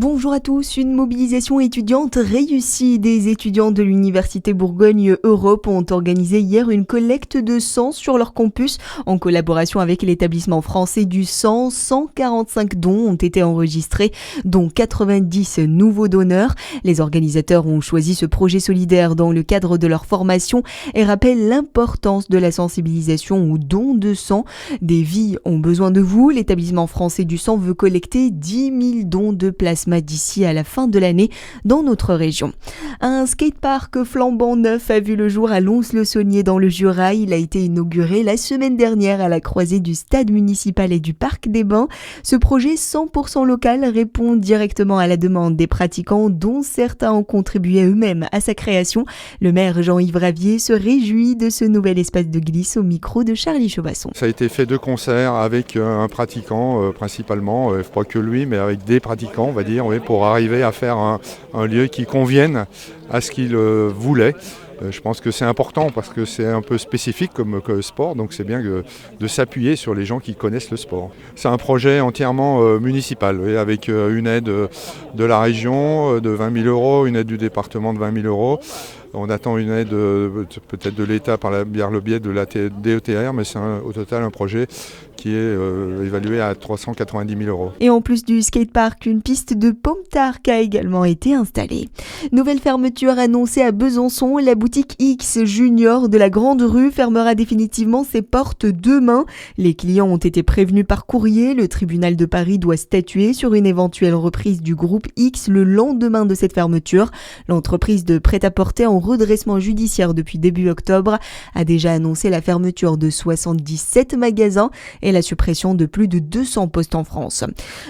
Bonjour à tous, une mobilisation étudiante réussie. Des étudiants de l'Université Bourgogne-Europe ont organisé hier une collecte de sang sur leur campus en collaboration avec l'établissement français du sang. 145 dons ont été enregistrés, dont 90 nouveaux donneurs. Les organisateurs ont choisi ce projet solidaire dans le cadre de leur formation et rappellent l'importance de la sensibilisation au don de sang. Des vies ont besoin de vous. L'établissement français du sang veut collecter 10 000 dons de plasma d'ici à la fin de l'année dans notre région. Un skatepark flambant neuf a vu le jour à Lons-le-Saunier dans le Jura. Il a été inauguré la semaine dernière à la croisée du stade municipal et du parc des Bains. Ce projet 100% local répond directement à la demande des pratiquants dont certains ont contribué eux-mêmes à sa création. Le maire Jean-Yves Ravier se réjouit de ce nouvel espace de glisse au micro de Charlie Chauvasson. Ça a été fait de concert avec un pratiquant principalement, pas que lui, mais avec des pratiquants, on va dire, oui, pour arriver à faire un lieu qui convienne à ce qu'il voulait. Je pense que c'est important parce que c'est un peu spécifique comme sport, donc c'est bien de s'appuyer sur les gens qui connaissent le sport. C'est un projet entièrement municipal, oui, avec une aide de la région de 20 000 euros, une aide du département de 20 000 euros. On attend une aide peut-être de l'État par le biais de la DETR, mais c'est au total un projet qui est évalué à 390 000 euros. Et en plus du skatepark, une piste de Pomtark a également été installée. Nouvelle fermeture annoncée à Besançon. La boutique X Junior de la Grande Rue fermera définitivement ses portes demain. Les clients ont été prévenus par courrier. Le tribunal de Paris doit statuer sur une éventuelle reprise du groupe X le lendemain de cette fermeture. L'entreprise de prêt-à-porter en redressement judiciaire depuis début octobre a déjà annoncé la fermeture de 77 magasins et la suppression de plus de 200 postes en France.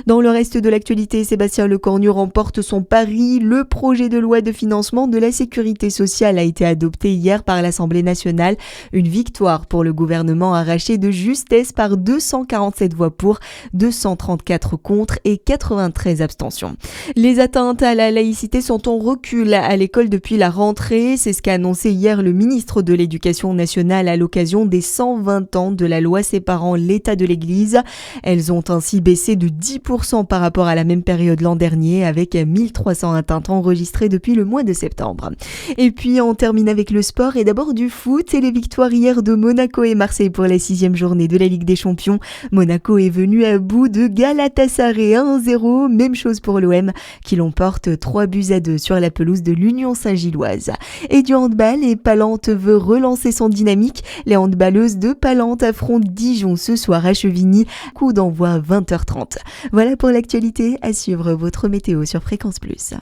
Dans le reste de l'actualité, Sébastien Lecornu remporte son pari. Le projet de loi de financement de la sécurité sociale a été adopté hier par l'Assemblée nationale. Une victoire pour le gouvernement arraché de justesse par 247 voix pour, 234 contre et 93 abstentions. Les atteintes à la laïcité sont en recul à l'école depuis la rentrée. C'est ce qu'a annoncé hier le ministre de l'Éducation nationale à l'occasion des 120 ans de la loi séparant l'État de l'Église. Elles ont ainsi baissé de 10% par rapport à la même période l'an dernier, avec 1300 atteintes enregistrées depuis le mois de septembre. Et puis on termine avec le sport et d'abord du foot et les victoires hier de Monaco et Marseille pour la 6e journée de la Ligue des Champions. Monaco est venu à bout de Galatasaray 1-0, même chose pour l'OM qui l'emporte 3-2 sur la pelouse de l'Union Saint-Gilloise. Et du handball, et Palente veut relancer son dynamique. Les handballeuses de Palente affrontent Dijon ce soir à Chevigny, coup d'envoi 20h30. Voilà pour l'actualité, à suivre votre météo sur Fréquence Plus.